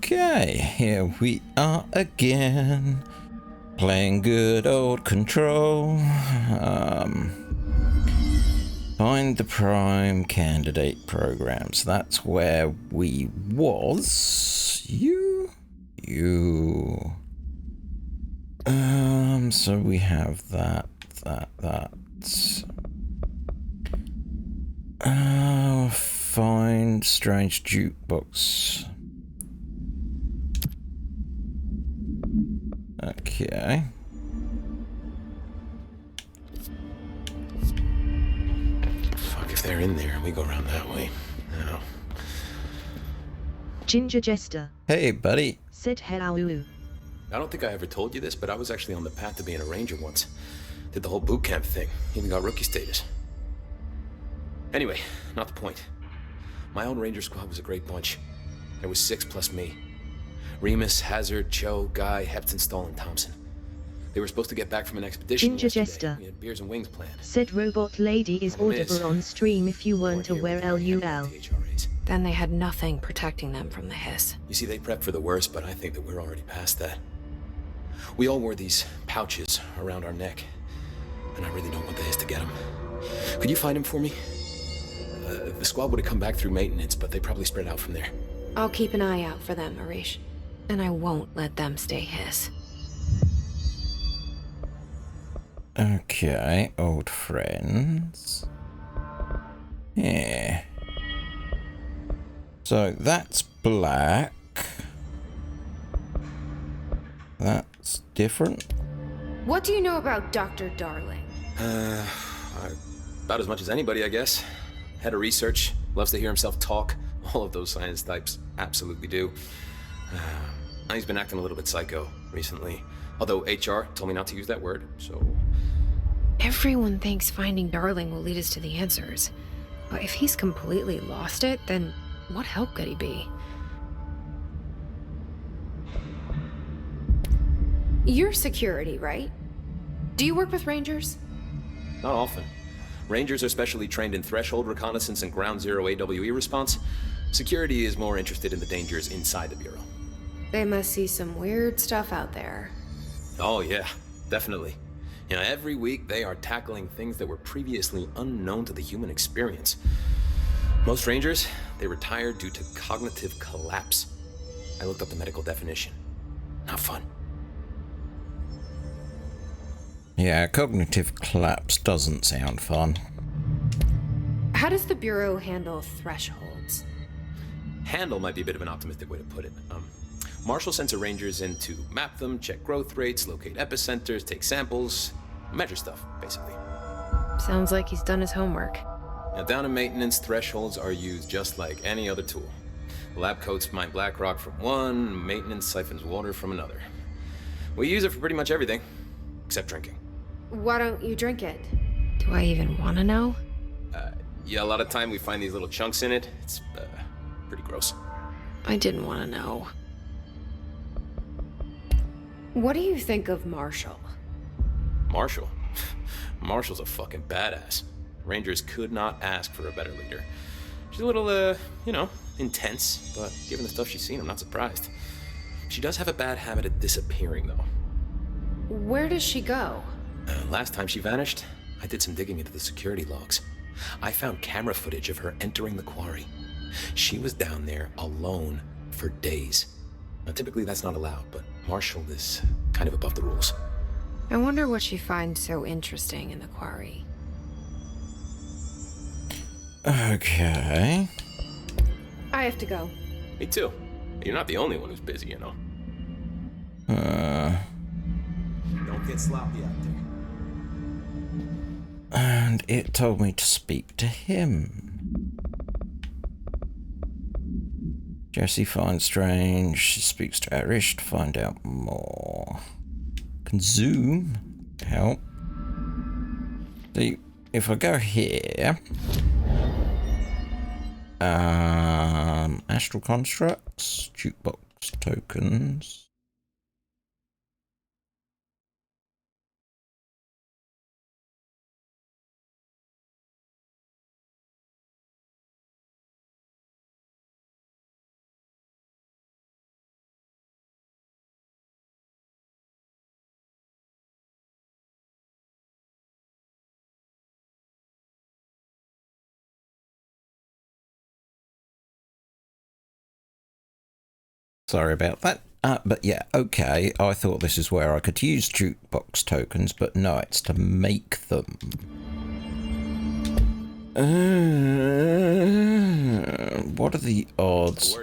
Okay, here we are again, playing good old Control. Find the prime candidate programs. That's where we was. So we have that. Find strange jukebox. Okay. Fuck if they're in there and we go around that way. No. Ginger Jester. Hey, buddy. Said hello. I don't think I ever told you this, but I was actually on the path to being a ranger once. Did the whole boot camp thing. Even got rookie status. Anyway, not the point. My old ranger squad was a great bunch. There was 6 plus me. Remus, Hazard, Cho, Guy, Hepton, Stahl, and Thompson. They were supposed to get back from an expedition Ginger yesterday. Jester. We had beers and wings planned. Said Robot Lady is audible on stream if you weren't aware LUL. Then they had nothing protecting them from the hiss. You see, they prepped for the worst, but I think that we're already past that. We all wore these pouches around our neck, and I really don't want the hiss to get them. Could you find them for me? The squad would have come back through maintenance, but they probably spread out from there. I'll keep an eye out for them, Arish. And I won't let them stay hiss. Okay, old friends. Yeah. So that's black. That's different. What do you know about Dr. Darling? About as much as anybody, I guess. Head of research, loves to hear himself talk. All of those science types absolutely do. He's been acting a little bit psycho recently. Although HR told me not to use that word, so... Everyone thinks finding Darling will lead us to the answers. But if he's completely lost it, then what help could he be? You're security, right? Do you work with Rangers? Not often. Rangers are specially trained in threshold reconnaissance and ground zero AWE response. Security is more interested in the dangers inside the Bureau. They must see some weird stuff out there. Oh yeah, definitely. You know, every week they are tackling things that were previously unknown to the human experience. Most Rangers, they retire due to cognitive collapse. I looked up the medical definition. Not fun. Yeah, cognitive collapse doesn't sound fun. How does the Bureau handle thresholds? Handle might be a bit of an optimistic way to put it. Marshall sends her Rangers in to map them, check growth rates, locate epicenters, take samples, measure stuff, basically. Sounds like he's done his homework. Now, down in maintenance, thresholds are used just like any other tool. The lab coats mine black rock from one, maintenance siphons water from another. We use it for pretty much everything, except drinking. Why don't you drink it? Do I even want to know? Yeah, a lot of time we find these little chunks in it. It's, pretty gross. I didn't want to know. What do you think of Marshall? Marshall? Marshall's a fucking badass. Rangers could not ask for a better leader. She's a little, intense, but given the stuff she's seen, I'm not surprised. She does have a bad habit of disappearing, though. Where does she go? Last time she vanished, I did some digging into the security logs. I found camera footage of her entering the quarry. She was down there alone for days. Now, typically that's not allowed, but Marshall is kind of above the rules. I wonder what she finds so interesting in the quarry. Okay. I have to go. Me too. You're not the only one who's busy, you know. Don't get sloppy out there. And it told me to speak to him. Jesse finds strange, speaks to Ehreth to find out more. Can zoom, help. See, if I go here, astral constructs, jukebox tokens. Sorry about that. But yeah, okay, I thought this is where I could use jukebox tokens, but no, it's to make them. What are the odds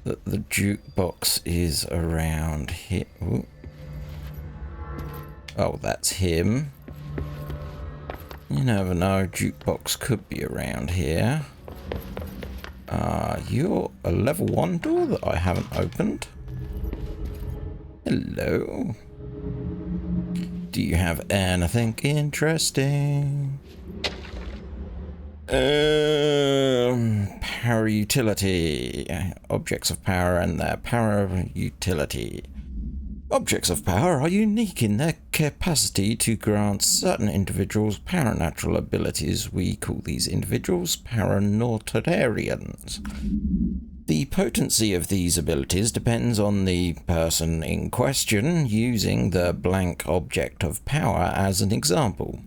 that the jukebox is around here? Ooh. Oh, that's him. You never know, jukebox could be around here. You're a level 1 door that I haven't opened. Hello. Do you have anything interesting? Power utility. Objects of power and their power utility. Objects of power are unique in their capacity to grant certain individuals paranatural abilities. We call these individuals paranortarians. The potency of these abilities depends on the person in question, using the blank object of power as an example.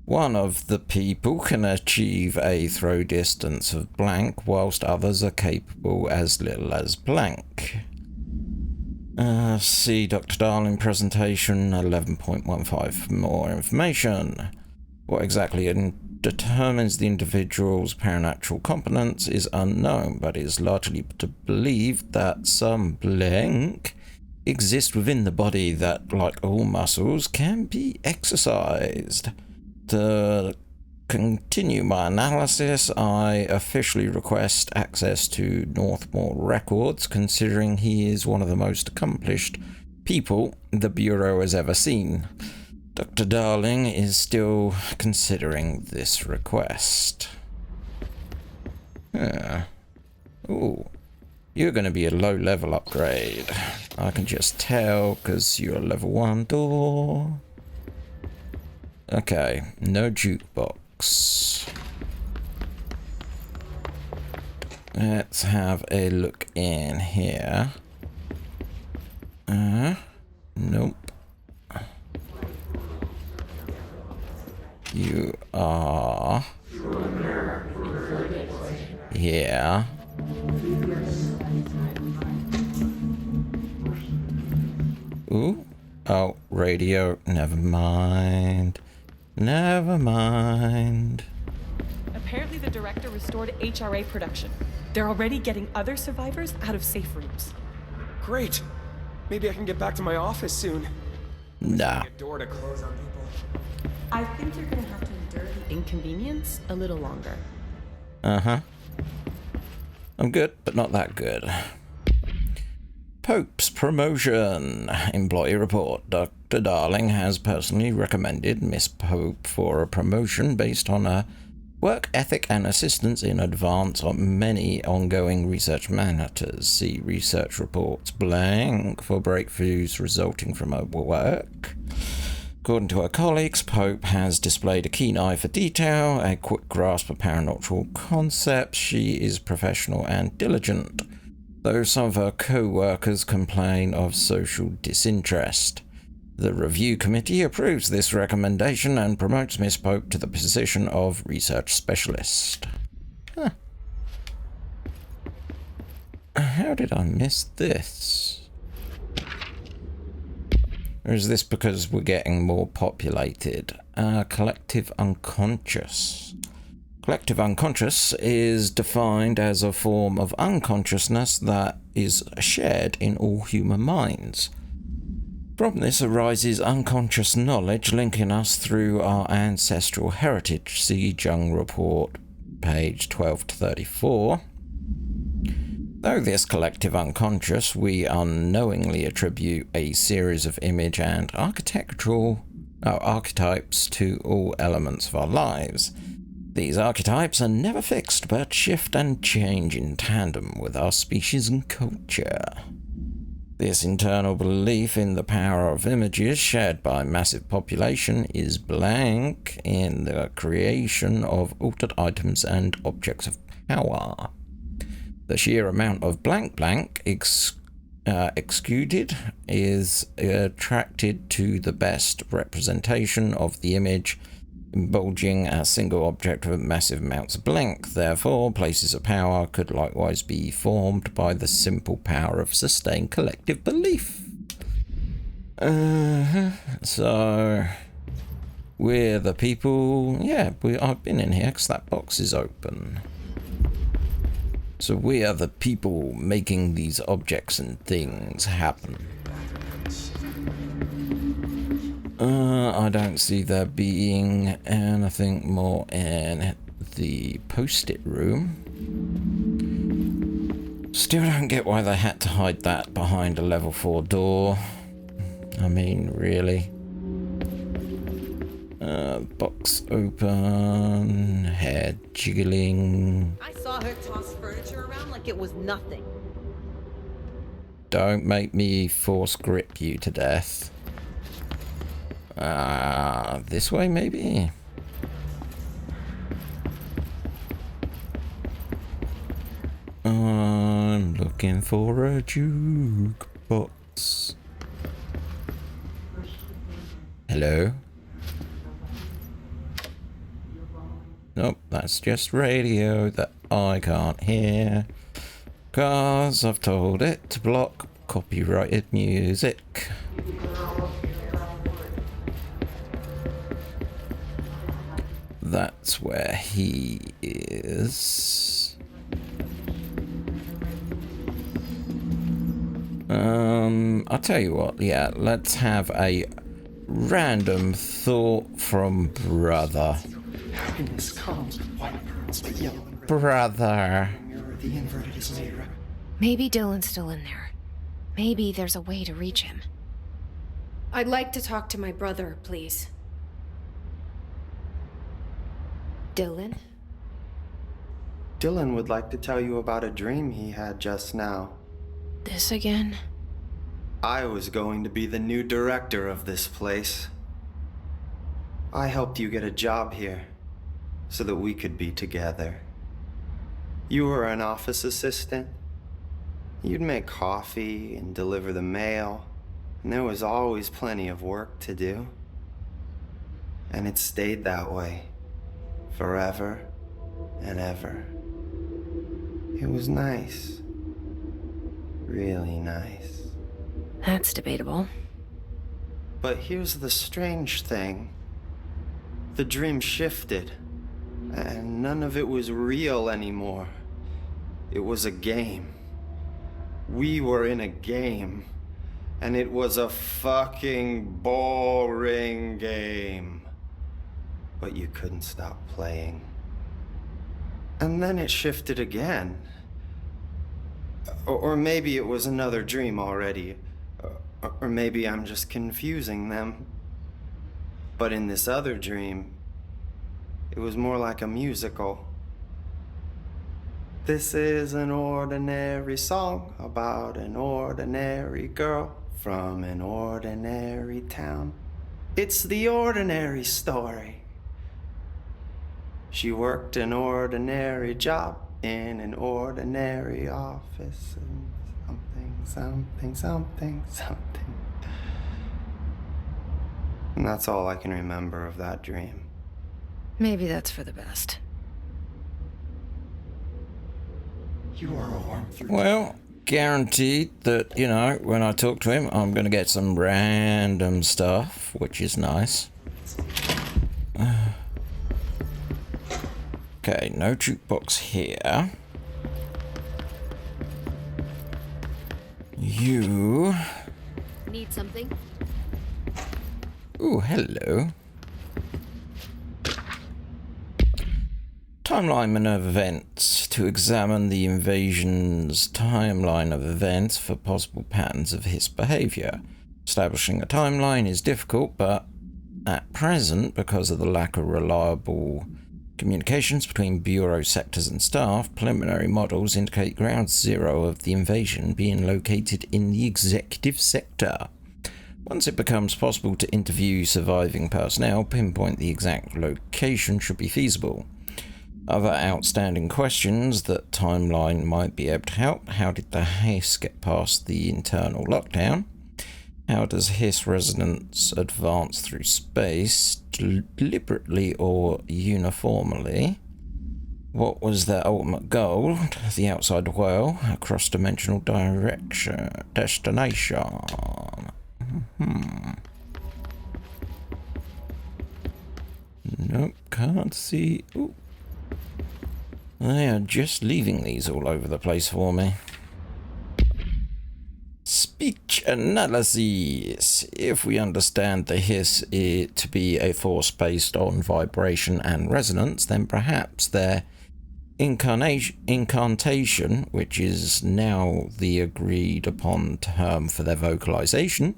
One of the people can achieve a throw distance of blank, whilst others are capable as little as blank. See Dr. Darling presentation 11.15 for more information. What exactly determines the individual's paranatural competence is unknown, but is largely believed that some blank exist within the body that, like all muscles, can be exercised. To continue my analysis, I officially request access to Northmore records, considering he is one of the most accomplished people the Bureau has ever seen. Dr. Darling is still considering this request. Ooh, you're going to be a low-level upgrade. I can just tell, because you're a level 1 door. Okay, no jukebox. Let's have a look in here. Nope. You are here. Ooh. Oh, radio. Never mind. Never mind. Apparently the director restored HRA production. They're already getting other survivors out of safe rooms. Great. Maybe I can get back to my office soon. Nah. A door to close on people. I think you're gonna have to endure the inconvenience a little longer. Uh-huh. I'm good, but not that good. Pope's promotion. Employee report. Dr. Darling has personally recommended Miss Pope for a promotion based on her work ethic and assistance in advance on many ongoing research matters. See research reports blank for breakthroughs resulting from her work. According to her colleagues, Pope has displayed a keen eye for detail, a quick grasp of paranormal concepts. She is professional and diligent, though some of her co-workers complain of social disinterest. The review committee approves this recommendation and promotes Miss Pope to the position of research specialist. Huh. How did I miss this? Or is this because we're getting more populated? Collective unconscious. Collective unconscious is defined as a form of unconsciousness that is shared in all human minds. From this arises unconscious knowledge linking us through our ancestral heritage. See Jung Report, page 12 to 34. Though this collective unconscious, we unknowingly attribute a series of image and archetypes to all elements of our lives. These archetypes are never fixed, but shift and change in tandem with our species and culture. This internal belief in the power of images shared by a massive population is blank in the creation of altered items and objects of power. The sheer amount of blank excluded is attracted to the best representation of the image bulging a single object with massive amounts of length. Therefore, places of power could likewise be formed by the simple power of sustained collective belief. So, we're the people... Yeah, I've been in here because that box is open. So we are the people making these objects and things happen. I don't see there being anything more in the post-it room. Still don't get why they had to hide that behind a level 4 door. I mean, really? Box open, head jiggling. I saw her toss furniture around like it was nothing. Don't make me force grip you to death. This way maybe? I'm looking for a jukebox. Hello? Nope, that's just radio that I can't hear. 'Cause I've told it to block copyrighted music. That's where he is. I'll tell you what, yeah, let's have a random thought from brother. Happiness comes with white pearls, but yellow and red. Brother. The inverted is later. Maybe Dylan's still in there. Maybe there's a way to reach him. I'd like to talk to my brother, please. Dylan? Dylan would like to tell you about a dream he had just now. This again? I was going to be the new director of this place. I helped you get a job here so that we could be together. You were an office assistant. You'd make coffee and deliver the mail, and there was always plenty of work to do. And it stayed that way, forever and ever. It was nice. Really nice. That's debatable. But here's the strange thing. The dream shifted, and none of it was real anymore. It was a game. We were in a game, and it was a fucking boring game. But you couldn't stop playing. And then it shifted again. Or maybe it was another dream already. Or maybe I'm just confusing them. But in this other dream, it was more like a musical. This is an ordinary song about an ordinary girl from an ordinary town. It's the ordinary story. She worked an ordinary job in an ordinary office and something. And that's all I can remember of that dream. Maybe that's for the best. You are a worm through. Well, guaranteed that, you know, when I talk to him, I'm going to get some random stuff, which is nice. Okay, no jukebox here. You... Need something? Ooh, hello. Timeline of events. To examine the invasion's timeline of events for possible patterns of his behavior. Establishing a timeline is difficult, but at present, because of the lack of reliable communications between Bureau sectors and staff, preliminary models indicate ground zero of the invasion being located in the executive sector. Once it becomes possible to interview surviving personnel, pinpoint the exact location should be feasible. Other outstanding questions that timeline might be able to help. How did the haste get past the internal lockdown? How does hiss resonance advance through space, deliberately or uniformly? What was their ultimate goal? The outside world, a cross-dimensional destination. Nope, can't see. Ooh. They are just leaving these all over the place for me. Speech analysis. If we understand the hiss to be a force based on vibration and resonance, then perhaps their incantation, which is now the agreed upon term for their vocalization,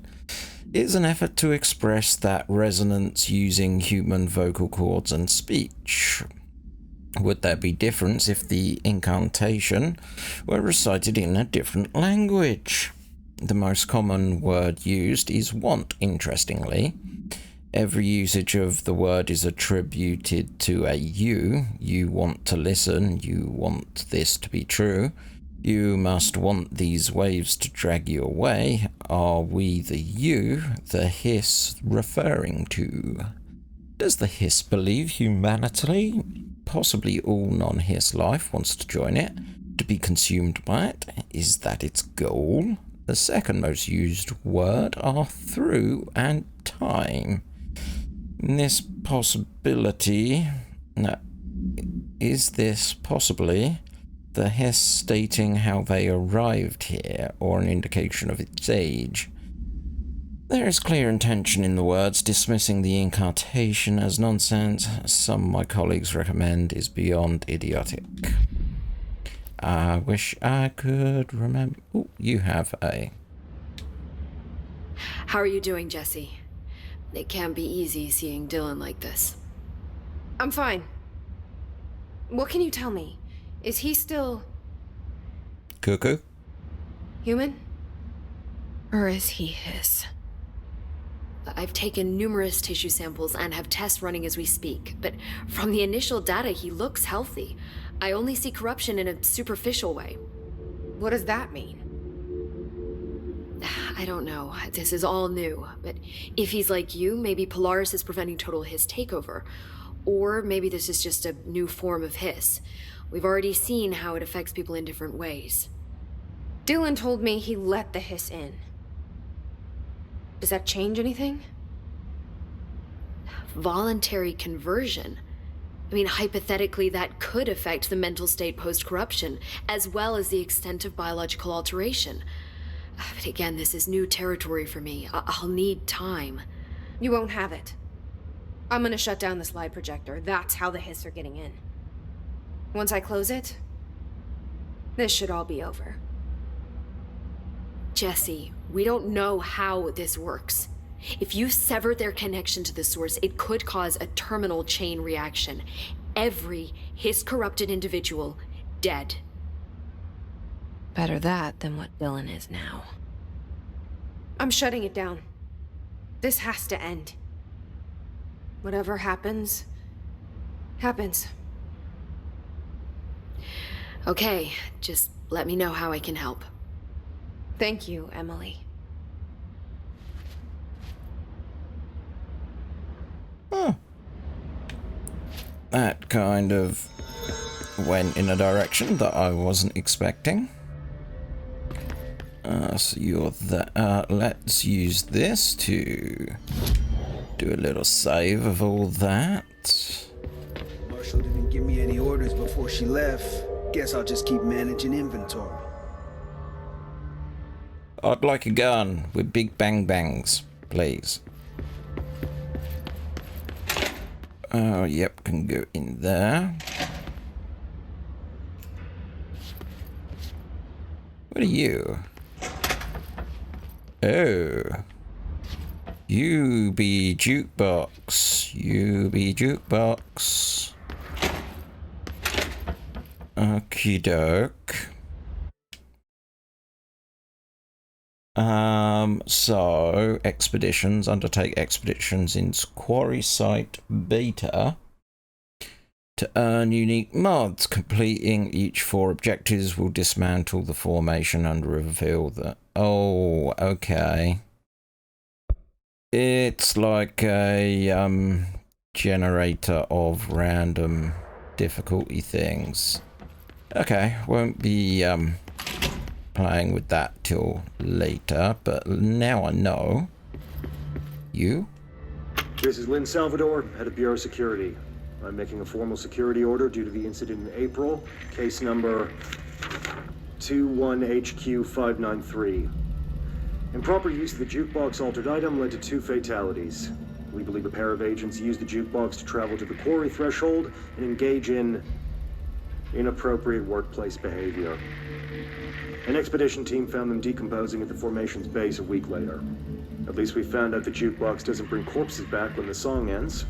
is an effort to express that resonance using human vocal cords and speech. Would there be difference if the incantation were recited in a different language? The most common word used is want, interestingly. Every usage of the word is attributed to a you. You want to listen. You want this to be true. You must want these waves to drag you away. Are we the you the hiss referring to? Does the hiss believe humanity? Possibly all non-hiss life wants to join it, to be consumed by it. Is that its goal? The second most used word are through and time. This possibility... No. Is this possibly the hiss stating how they arrived here, or an indication of its age? There is clear intention in the words, dismissing the incantation as nonsense. Some my colleagues recommend is beyond idiotic. I wish I could remember... Ooh, you have a... How are you doing, Jesse? It can't be easy seeing Dylan like this. I'm fine. What can you tell me? Is he still... Cuckoo? human? Or is he hiss? I've taken numerous tissue samples and have tests running as we speak, but from the initial data, he looks healthy. I only see corruption in a superficial way. What does that mean? I don't know. This is all new, but if he's like you, maybe Polaris is preventing total hiss takeover. Or maybe this is just a new form of hiss. We've already seen how it affects people in different ways. Dylan told me he let the hiss in. Does that change anything? Voluntary conversion. I mean, hypothetically, that could affect the mental state post-corruption, as well as the extent of biological alteration. But again, this is new territory for me. I'll need time. You won't have it. I'm gonna shut down the slide projector. That's how the hiss are getting in. Once I close it, this should all be over. Jesse, we don't know how this works. If you sever their connection to the source, it could cause a terminal chain reaction. Every hiss-corrupted individual dead. Better that than what Dylan is now. I'm shutting it down. This has to end. Whatever happens, happens. Okay, just let me know how I can help. Thank you, Emily. Huh. That kind of went in a direction that I wasn't expecting. So you're let's use this to do a little save of all that. Marshall didn't give me any orders before she left. Guess I'll just keep managing inventory. I'd like a gun with big bang bangs, please. Oh, yep, can go in there. What are you? Oh. You be Jukebox. You be Jukebox. Okie doke. So, expeditions. Undertake expeditions in Quarry Site Beta to earn unique mods. Completing each 4 objectives will dismantle the formation and reveal the... Oh, okay. It's like a generator of random difficulty things. Okay, won't be playing with that till later, but now I know. You? This is Lynn Salvador, head of Bureau Security. I'm making a formal security order due to the incident in April, case number 21HQ593. Improper use of the jukebox altered item led to 2 fatalities. We believe a pair of agents used the jukebox to travel to the quarry threshold and engage in inappropriate workplace behavior. An expedition team found them decomposing at the formation's base a week later. At least we found out the jukebox doesn't bring corpses back when the song ends.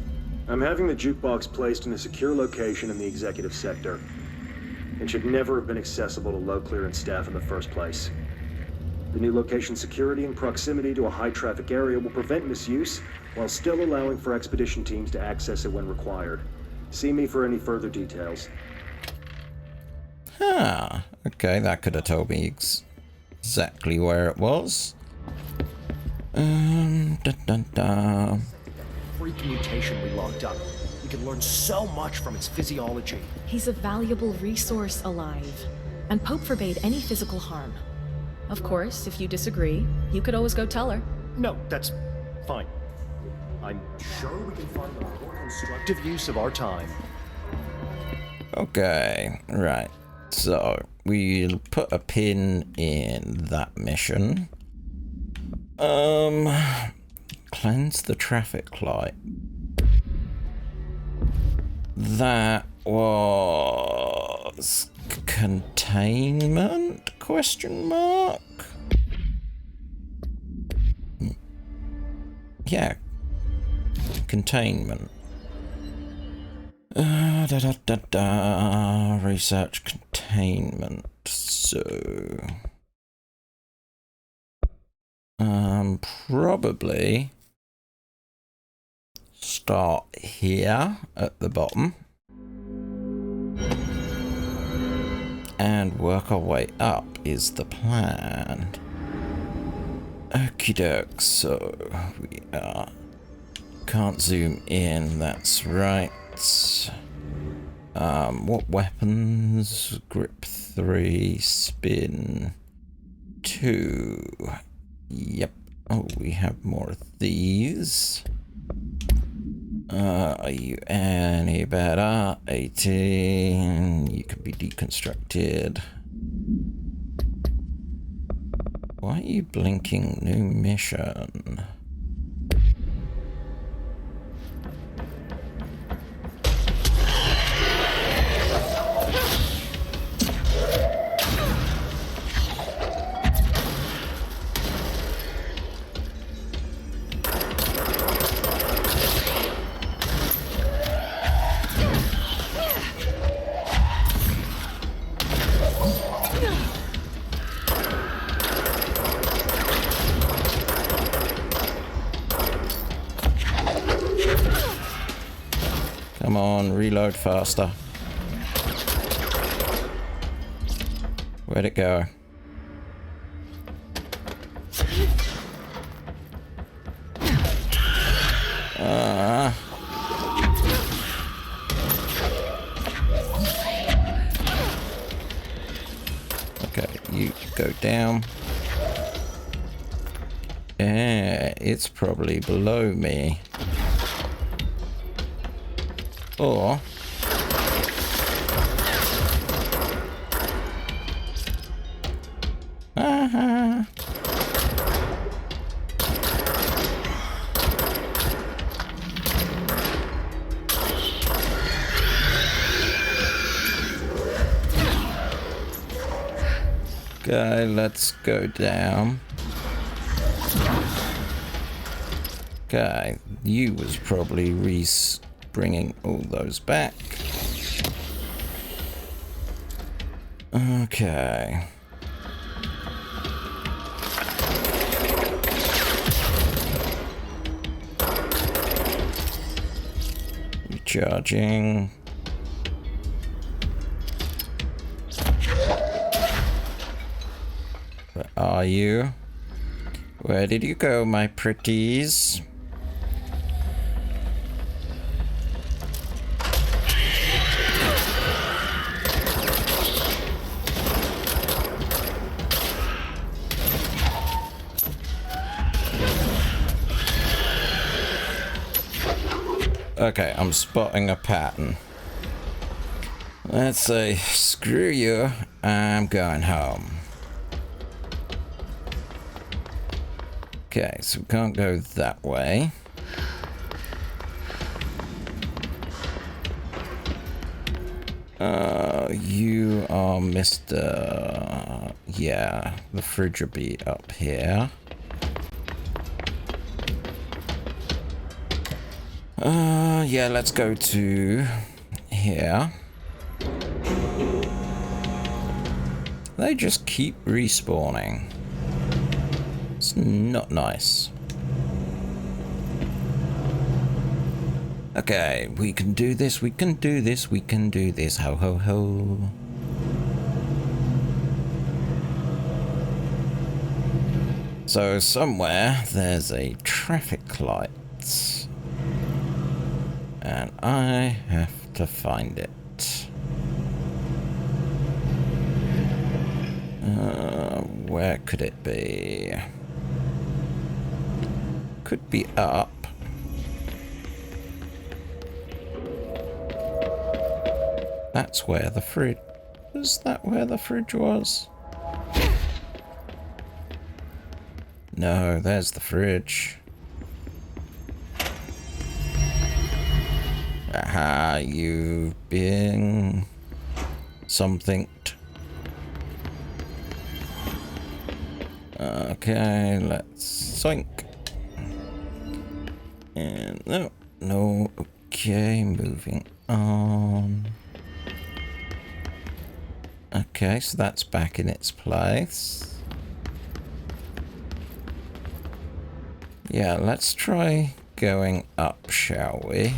I'm having the jukebox placed in a secure location in the executive sector. It should never have been accessible to low clearance staff in the first place. The new location's security and proximity to a high-traffic area will prevent misuse, while still allowing for expedition teams to access it when required. See me for any further details. Huh. Okay, that could have told me exactly where it was. Freak mutation we logged up. We can learn so much from its physiology. He's a valuable resource alive, and Pope forbade any physical harm. Of course, if you disagree, you could always go tell her. No, that's fine. I'm sure we can find a more constructive use of our time. Okay, right. So, we'll put a pin in that mission. Cleanse the traffic light. That was containment? Question mark? Yeah. Containment. Research containment. So probably start here at the bottom and work our way up is the plan. Okie doke, so we can't zoom in, that's right. What weapons? Grip 3, spin 2. Yep. Oh, we have more of these. Are you any better? 18. You can be deconstructed. Why are you blinking? New mission. Come on, reload faster. Where'd it go? Okay, you go down. Yeah, it's probably below me. Or okay, let's go down. Okay, you was probably bringing all those back. Okay. Recharging. Where are you? Where did you go, my pretties? Okay, I'm spotting a pattern. Let's say, screw you, I'm going home. Okay, so we can't go that way. You are Mr. Yeah, the fridge will be up here. Yeah, let's go to here. They just keep respawning. It's not nice. Okay, we can do this, we can do this, we can do this. Ho, ho, ho. So somewhere there's a traffic light. And I have to find it. Where could it be? Could be up. That's where the fridge... Was that where the fridge was? No, there's the fridge. Aha, you've been... something. Okay, let's sink. And no, okay, moving on. Okay, so that's back in its place. Yeah, let's try going up, shall we?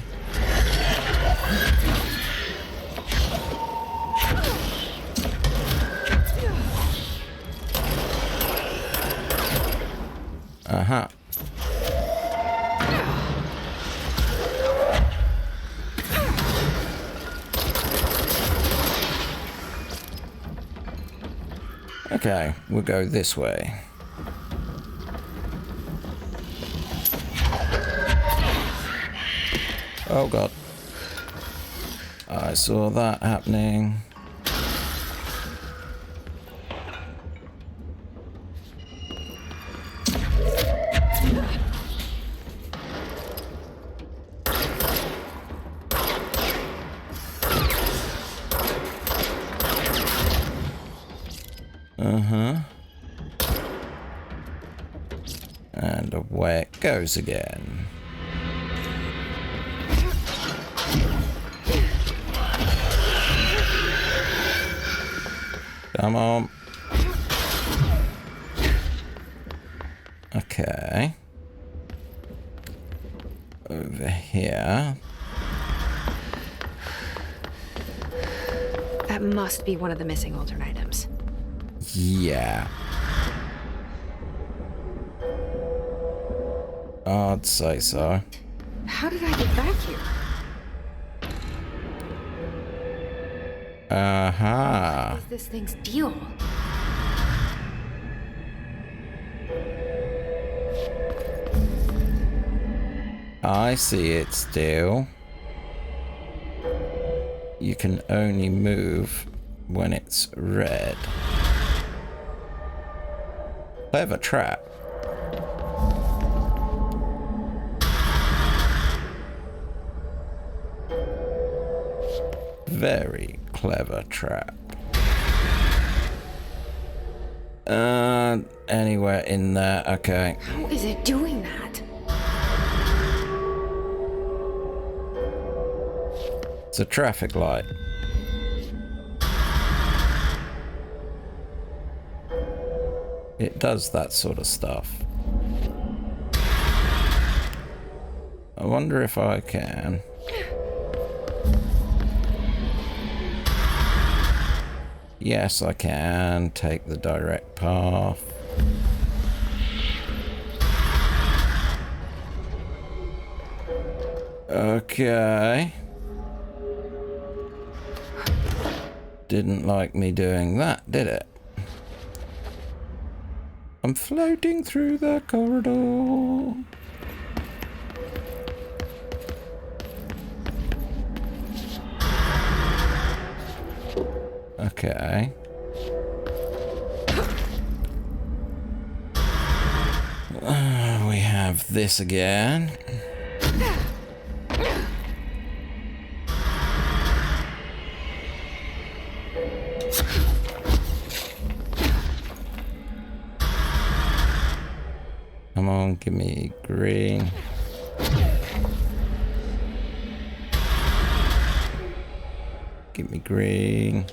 Uh-huh. Okay, we'll go this way. Oh god. I saw that happening. And away it goes again. Come on. Okay. Over here. That must be one of the missing alternate items. Yeah. I'd say so. How did I get back here? Uh-huh. What is this thing's deal? I see its deal. You can only move when it's red. Clever trap. Very clever trap. Anywhere in there, okay. How is it doing that? It's a traffic light. It does that sort of stuff. I wonder if I can. Yes, I can take the direct path. Okay. Didn't like me doing that, did it? I'm floating through the corridor. Okay. We have this again. Come on, give me green. Give me green.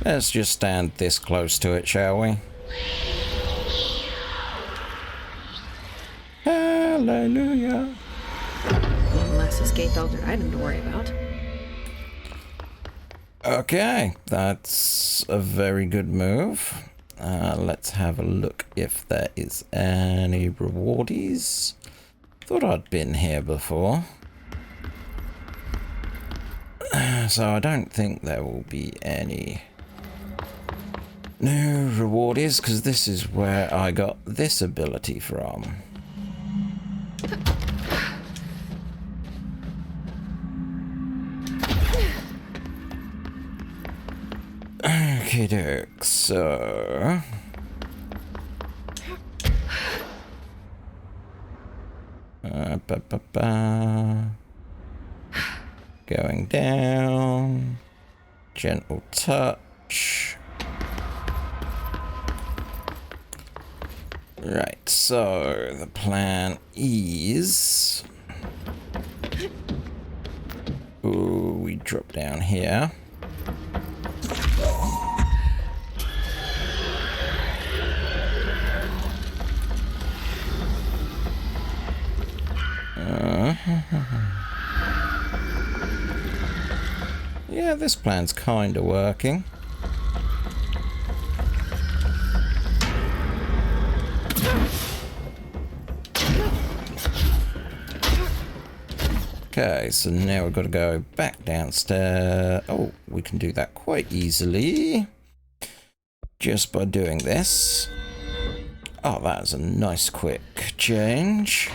Let's just stand this close to it, shall we? Hallelujah. One less escaped altered item to worry about. Okay, that's a very good move. Let's have a look if there is any rewardies. Thought I'd been here before. So I don't think there will be any new rewardies, because this is where I got this ability from. Okay, doke, so going down, gentle touch. Right, so the plan is, ooh, we drop down here. Yeah, this plan's kinda working. Okay, so now we've got to go back downstairs. Oh, we can do that quite easily. Just by doing this. Oh, that was a nice quick change.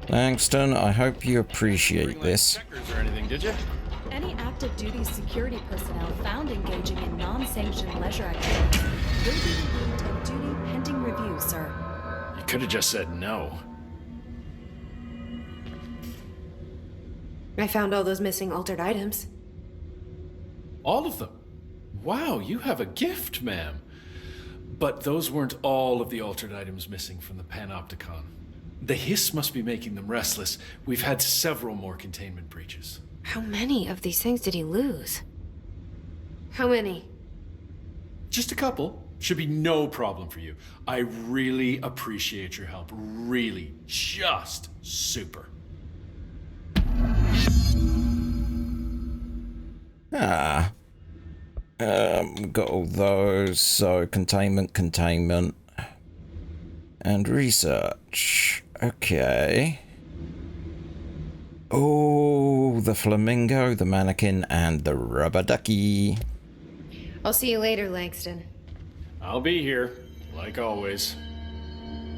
Langston, I hope you appreciate this. Or anything, did you? Any active duty security personnel found engaging in non-sanctioned leisure activities will be relieved of duty pending review, sir. You could have just said no. I found all those missing altered items. All of them? Wow, you have a gift, ma'am. But those weren't all of the altered items missing from the Panopticon. The hiss must be making them restless. We've had several more containment breaches. How many of these things did he lose? How many? Just a couple. Should be no problem for you. I really appreciate your help. Really. Just super. Got all those, so containment, and research. Okay. Oh, the flamingo, the mannequin, and the rubber ducky. I'll see you later, Langston. I'll be here, like always.